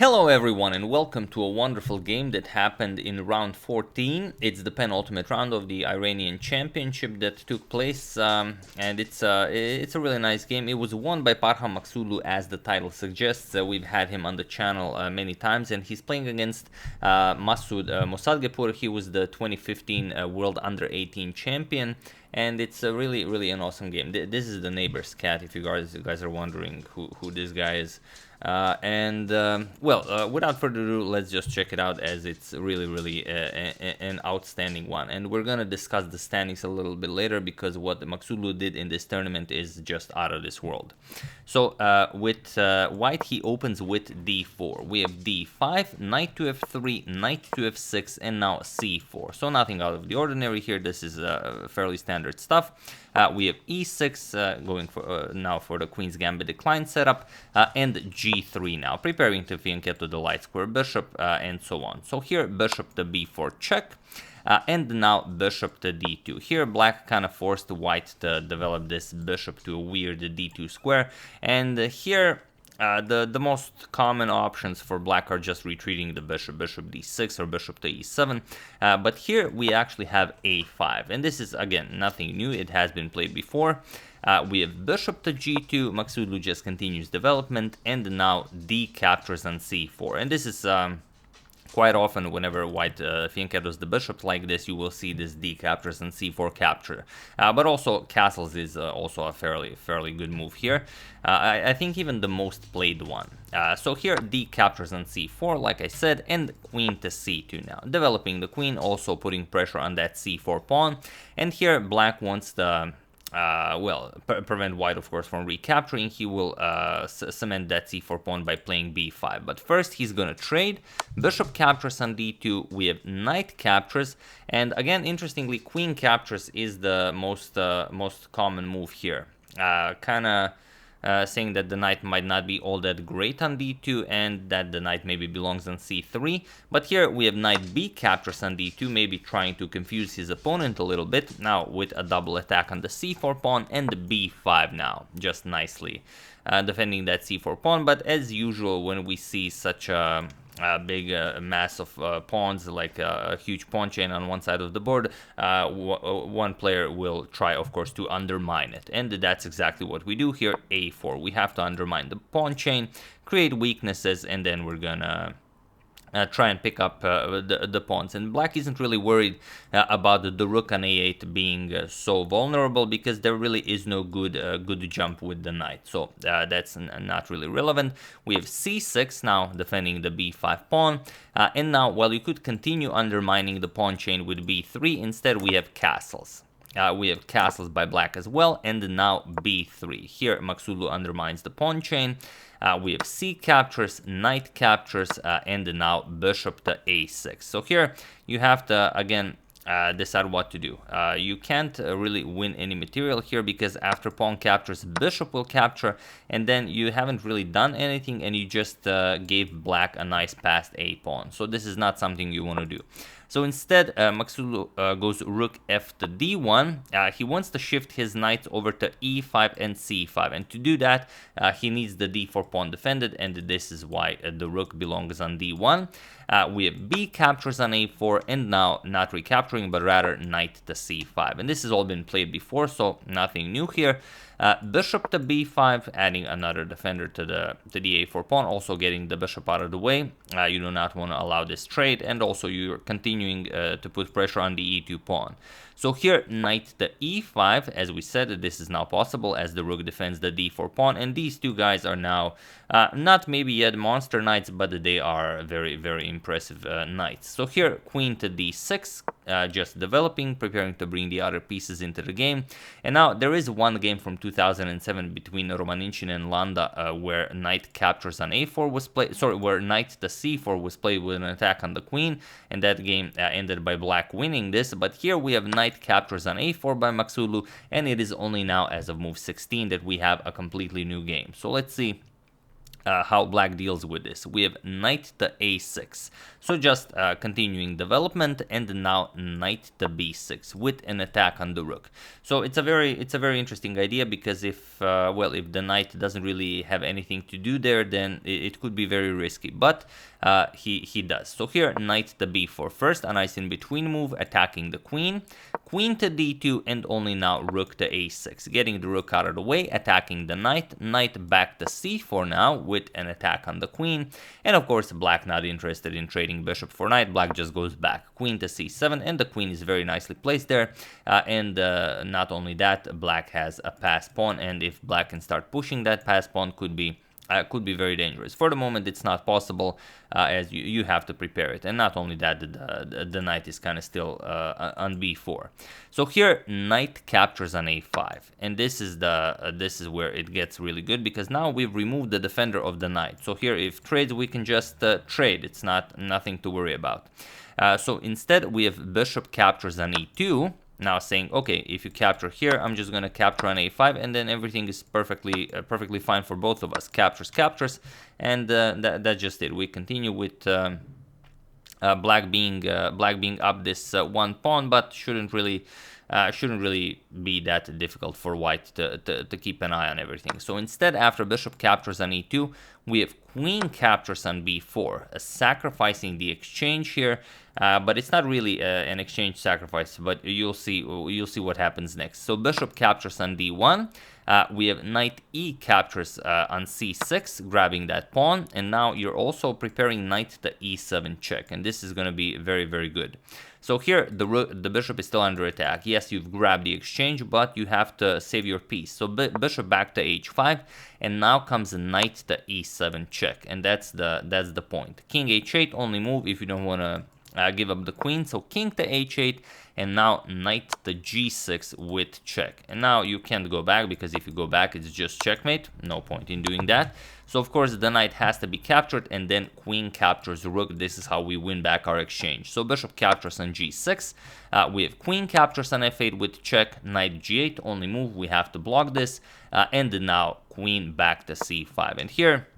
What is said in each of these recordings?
Hello everyone and welcome to a wonderful game that happened in round 14. It's the penultimate round of the Iranian championship that took place and it's a really nice game. It was won by Parham Maghsoodloo, as the title suggests. We've had him on the channel many times, and he's playing against Masoud Mosadeghpour. He was the 2015 World Under 18 champion. And it's a really an awesome game. This is the neighbor's cat, if you guys are wondering who this guy is. Without further ado, let's just check it out, as it's really an outstanding one. And we're gonna discuss the standings a little bit later, because what Maghsoodloo did in this tournament is just out of this world. So with white, he opens with d4. We have d5, knight to f3, knight to f6, and now c4. So nothing out of the ordinary here. This is fairly standard stuff. We have e6, going for now for the Queen's Gambit decline setup, and g3 now, preparing to fianchetto the light square bishop, and so on. So here, bishop to b4 check, and now bishop to d2. Here, black kind of forced white to develop this bishop to a weird d2 square, and here the most common options for black are just retreating the bishop d6 or bishop to e7, but here we actually have a5, and this is again nothing new. It has been played before. We have bishop to g2, Maghsoodloo just continues development, and now d captures on c4, and this is quite often whenever white fianchettos the bishop like this, you will see this d captures and c4 capture. But also castles is also a fairly good move here. I think even the most played one. So here d captures on c4, like I said, and queen to c2 now. Developing the queen, also putting pressure on that c4 pawn. And here black wants the prevent white, of course, from recapturing. He will cement that c4 pawn by playing b5. But first, he's gonna trade. Bishop captures on d2. We have knight captures, and again, interestingly, queen captures is the most common move here. Saying that the knight might not be all that great on d2, and that the knight maybe belongs on c3. But here we have knight b captures on d2, maybe trying to confuse his opponent a little bit. Now with a double attack on the c4 pawn, and the b5 now, just nicely defending that c4 pawn. But as usual, when we see such a big mass of pawns, like a huge pawn chain on one side of the board, one player will try, of course, to undermine it, and that's exactly what we do here. a4, we have to undermine the pawn chain, create weaknesses, and then we're gonna try and pick up the pawns. And black isn't really worried about the rook on a8 being so vulnerable, because there really is no good jump with the knight, so that's not really relevant. We have c6 now, defending the b5 pawn, and now, while you could continue undermining the pawn chain with b3, instead we have castles. We have castles by black as well, and now b3. Here, Maghsoodloo undermines the pawn chain. We have c captures, knight captures, and now bishop to a6. So here, you have to, again, decide what to do. You can't really win any material here, because after pawn captures, bishop will capture, and then you haven't really done anything, and you just gave black a nice passed a pawn. So this is not something you want to do. So instead, Maghsoodloo goes rook f to d1. He wants to shift his knights over to e5 and c5, and to do that, he needs the d4 pawn defended, and this is why the rook belongs on d1. We have b captures on a4, and now not recapturing, but rather knight to c5. And this has all been played before, so nothing new here. Bishop to b5, adding another defender to the a4 pawn, also getting the bishop out of the way. You do not want to allow this trade, and also you're continuing to put pressure on the e2 pawn. So here, knight to e5, as we said, this is now possible as the rook defends the d4 pawn, and these two guys are now not maybe yet monster knights, but they are very impressive knights. So here, queen to d6, just developing, preparing to bring the other pieces into the game. And now there is one game from 2007 between Romanichin and Llada where knight captures on a4 was played, where knight to c4 was played with an attack on the queen, and that game ended by black winning this. But here we have knight captures on a4 by Maghsoodloo, and it is only now, as of move 16, that we have a completely new game. So let's see how black deals with this. We have knight to a6, so just continuing development, and now knight to b6 with an attack on the rook. So it's a very interesting idea, because if well, if the knight doesn't really have anything to do there, then it could be very risky, but he does. So here knight to b4 first, a nice in between move, attacking the queen, queen to d2, and only now rook to a6, getting the rook out of the way, attacking the knight, knight back to c4 now with an attack on the queen, and of course black not interested in trading bishop for knight, black just goes back, queen to c7, and the queen is very nicely placed there, and not only that, black has a passed pawn, and if black can start pushing that passed pawn, could be very dangerous. For the moment, it's not possible, as you have to prepare it. And not only that, the knight is kind of still on b4. So here, knight captures on a5, and this is where it gets really good, because now we've removed the defender of the knight. So here, if trades, we can just trade. It's nothing to worry about. So instead, we have bishop captures on e2. Now saying, okay, if you capture here, I'm just going to capture on a5, and then everything is perfectly fine for both of us. Captures, and that's just it. We continue with black being up this one pawn, but shouldn't really be that difficult for white to keep an eye on everything. So instead, after bishop captures on e2, we have queen captures on b4, sacrificing the exchange here, but it's not really an exchange sacrifice, but you'll see what happens next. So bishop captures on d1, we have knight e captures on c6, grabbing that pawn, and now you're also preparing knight to e7 check, and this is going to be very, very good. So here, the bishop is still under attack. Yes, you've grabbed the exchange, but you have to save your piece. So bishop back to h5, and now comes a knight to e7 check, and that's the point. King h8, only move if you don't want to give up the queen. So king to h8, and now knight to g6 with check. And now you can't go back, because if you go back, it's just checkmate. No point in doing that. So of course the knight has to be captured, and then queen captures rook. This is how we win back our exchange. So bishop captures on g6. We have queen captures on f8 with check, knight g8, only move. We have to block this. And now queen back to c5. And here,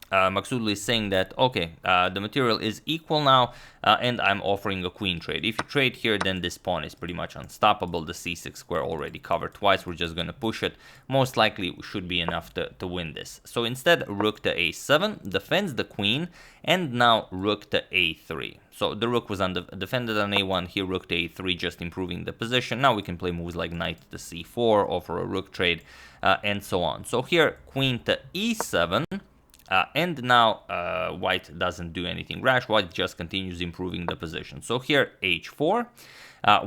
Maghsoodloo is saying that, okay, the material is equal now, and I'm offering a queen trade. If you trade here, then this pawn is pretty much unstoppable. The c6 square already covered twice. We're just going to push it. Most likely should be enough to win this. So instead, rook to a7, defends the queen, and now rook to a3. So the rook was defended on a1, here rook to a3, just improving the position. Now we can play moves like knight to c4, offer a rook trade, and so on. So here, queen to e7. And now white doesn't do anything rash, white just continues improving the position. So here h4,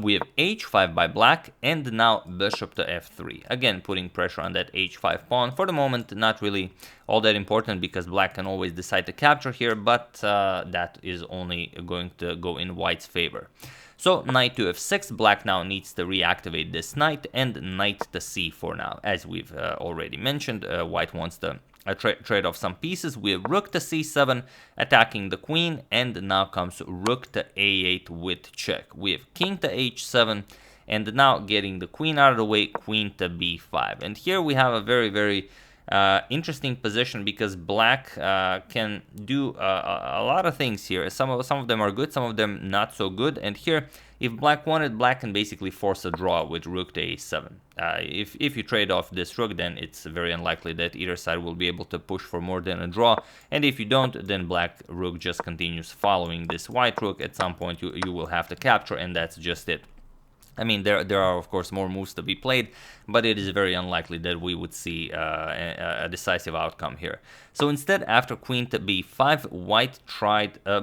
we have h5 by black, and now bishop to f3. Again, putting pressure on that h5 pawn. For the moment, not really all that important, because black can always decide to capture here, but that is only going to go in white's favor. So knight to f6, black now needs to reactivate this knight, and knight to c4 now. As we've already mentioned, white wants to trade off some pieces. We have rook to c7, attacking the queen, and now comes rook to a8 with check. We have king to h7, and now getting the queen out of the way, queen to b5. And here we have a very, very interesting position, because black can do a lot of things here. Some of them are good, some of them not so good. And here, if black wanted, black can basically force a draw with rook to a7. If you trade off this rook, then it's very unlikely that either side will be able to push for more than a draw. And if you don't, then black rook just continues following this white rook. At some point, you will have to capture, and that's just it. I mean, there are, of course, more moves to be played, but it is very unlikely that we would see a decisive outcome here. So instead, after queen to b5,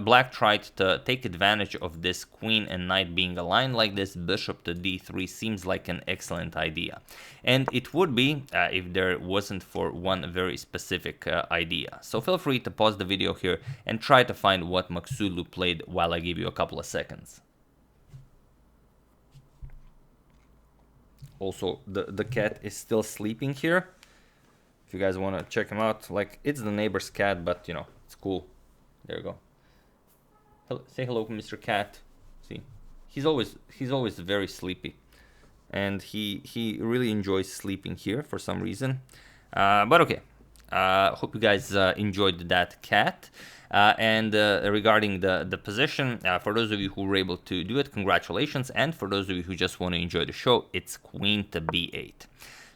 black tried to take advantage of this queen and knight being aligned like this. Bishop to d3 seems like an excellent idea. And it would be if there wasn't for one very specific idea. So feel free to pause the video here and try to find what Maghsoodloo played while I give you a couple of seconds. Also, the cat is still sleeping here. If you guys want to check him out, like, it's the neighbor's cat, but you know, it's cool. There you go. Say hello, Mr. Cat. See, he's always very sleepy, and he really enjoys sleeping here for some reason. But okay, Hope you guys enjoyed that cat. And regarding the position, for those of you who were able to do it, congratulations. And for those of you who just want to enjoy the show, it's queen to b8.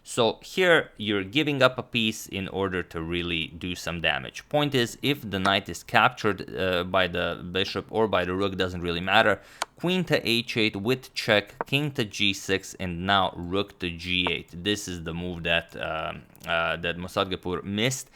So here you're giving up a piece in order to really do some damage. Point is, if the knight is captured by the bishop or by the rook, doesn't really matter. Queen to h8 with check, king to g6, and now rook to g8. This is the move that that Mosadeghpour missed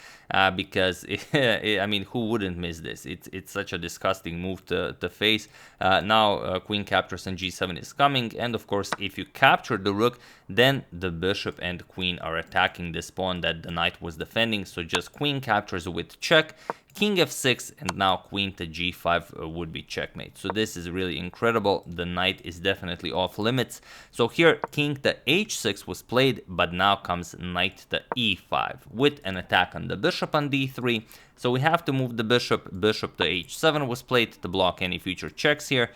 because I mean, who wouldn't miss this? It's such a disgusting move to face. Now queen captures and g7 is coming, and of course, if you capture the rook, then the bishop and queen are attacking this pawn that the knight was defending. So just queen captures with check, king f6, and now queen to g5 would be checkmate. So this is really incredible. The knight is definitely off limits. So here king to h6 was played, but now comes knight to e5 with an attack on the bishop on d3. So we have to move the bishop. Bishop to h7 was played to block any future checks here,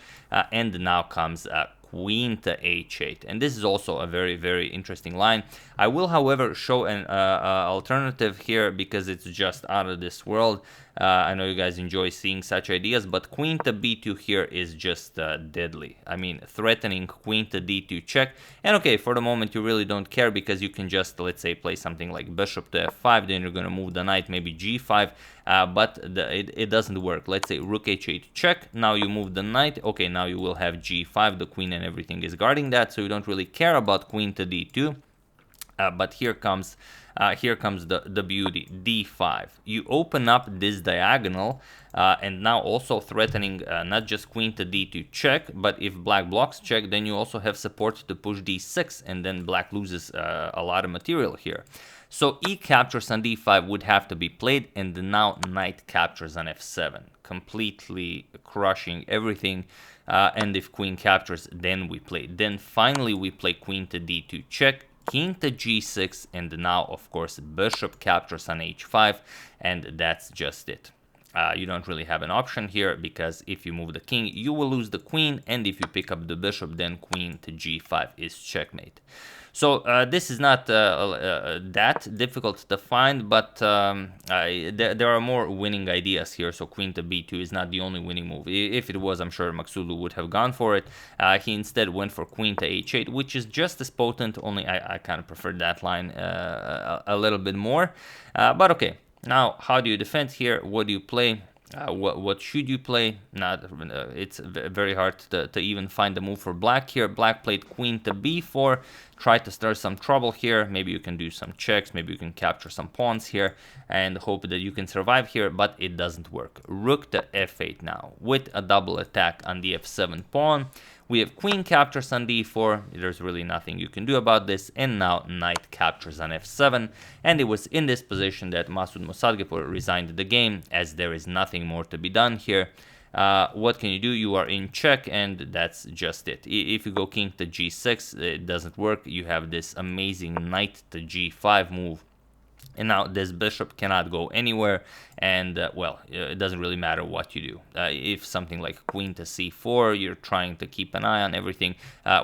and now comes queen to h8, and this is also a very, very interesting line. I will, however, show an alternative here because it's just out of this world. I know you guys enjoy seeing such ideas, but queen to b2 here is just deadly. I mean, threatening queen to d2 check. And okay, for the moment you really don't care because you can just, let's say, play something like bishop to f5, then you're going to move the knight, maybe g5, but it doesn't work. Let's say rook h8 check, now you move the knight, okay, now you will have g5, the queen and everything is guarding that, so you don't really care about queen to d2. But here comes the beauty, d5. You open up this diagonal, and now also threatening not just queen to d2 check, but if black blocks check, then you also have support to push d6, and then black loses a lot of material here. So e captures on d5 would have to be played, and now knight captures on f7, completely crushing everything. And if queen captures, then we play. Then finally we play queen to d2 check, king to g6, and now of course bishop captures on h5, and that's just it. You don't really have an option here because if you move the king, you will lose the queen, and if you pick up the bishop, then queen to g5 is checkmate. So this is not that difficult to find, but there are more winning ideas here. So queen to b2 is not the only winning move. If it was, I'm sure Maghsoodloo would have gone for it. He instead went for queen to h8, which is just as potent, only I kind of prefer that line a little bit more. But okay, now how do you defend here? What do you play? What should you play? It's very hard to even find a move for black here. Black played queen to b4, try to start some trouble here. Maybe you can do some checks, maybe you can capture some pawns here and hope that you can survive here, but it doesn't work. Rook to f8 now with a double attack on the f7 pawn. We have queen captures on d4, there's really nothing you can do about this, and now knight captures on f7, and it was in this position that Masoud Mosadeghpour resigned the game, as there is nothing more to be done here. What can you do? You are in check, and that's just it. If you go king to g6, it doesn't work. You have this amazing knight to g5 move. And now this bishop cannot go anywhere, and well, it doesn't really matter what you do. If something like queen to c4, you're trying to keep an eye on everything,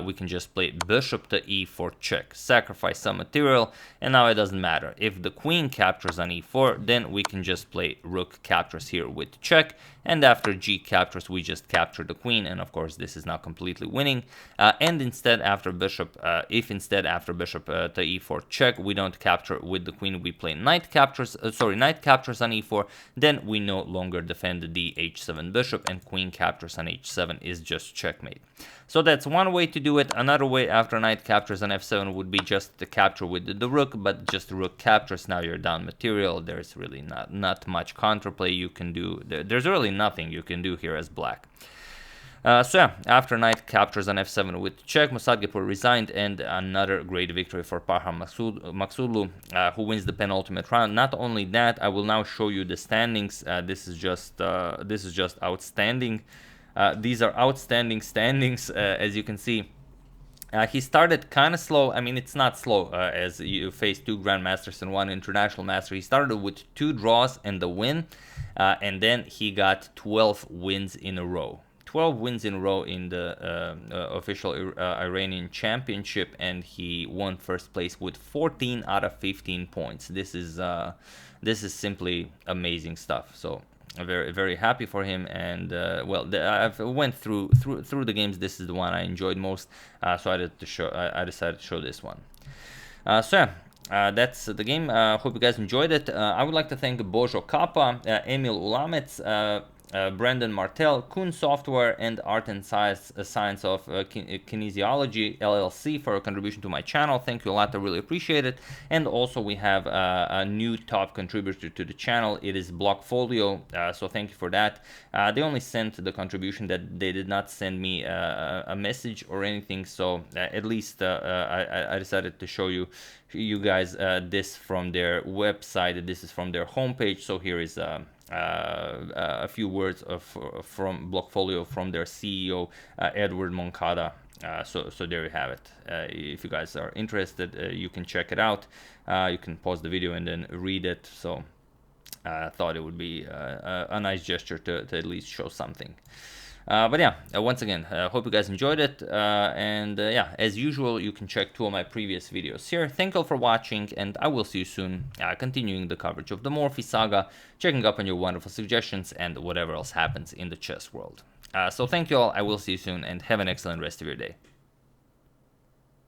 we can just play bishop to e4 check, sacrifice some material, and now it doesn't matter. If the queen captures on e4, then we can just play rook captures here with check, and after g captures, we just capture the queen, and of course this is now completely winning. And instead after bishop, if instead after bishop to e4 check, we don't capture with the queen, we play knight captures on e4, then we no longer defend the h7 bishop, and queen captures on h7 is just checkmate. So that's one way to do it. Another way after knight captures on f7 would be just to capture with the rook, but just rook captures, now you're down material. There's really not much counterplay you can do. There's really nothing you can do here as black. So yeah, after knight captures on f7 with check, Mosadeghpour resigned, and another great victory for Parham Maghsoodloo, who wins the penultimate round. Not only that, I will now show you the standings. This is just outstanding. These are outstanding standings, as you can see. He started kind of slow. I mean, it's not slow, as you face 2 grandmasters and 1 international master. He started with 2 draws and the win, and then he got 12 wins in a row. 12 wins in a row in the official Iranian championship, and he won first place with 14 out of 15 points. This is this is simply amazing stuff. So I'm very, very happy for him. And well, I've went through the games. This is the one I enjoyed most. So I decided to show this one. So yeah, that's the game. Hope you guys enjoyed it. I would like to thank Božo Kappa, Emil Ulamec, Brandon Martel, Kuhn Software, and Art and Science of Kinesiology LLC for a contribution to my channel. Thank you a lot. I really appreciate it. And also we have a new top contributor to the channel. It is Blockfolio. So thank you for that. They only sent the contribution, that they did not send me a message or anything. So at least I decided to show you guys this from their website. This is from their homepage. So here is a few words from Blockfolio from their CEO, Edward Moncada. So there you have it. If you guys are interested, you can check it out. You can pause the video and then read it. So I thought it would be a nice gesture to at least show something. But yeah, once again, hope you guys enjoyed it. And yeah, as usual, you can check 2 of my previous videos here. Thank you all for watching, and I will see you soon, continuing the coverage of the Morphy saga, checking up on your wonderful suggestions and whatever else happens in the chess world. So thank you all, I will see you soon, and have an excellent rest of your day.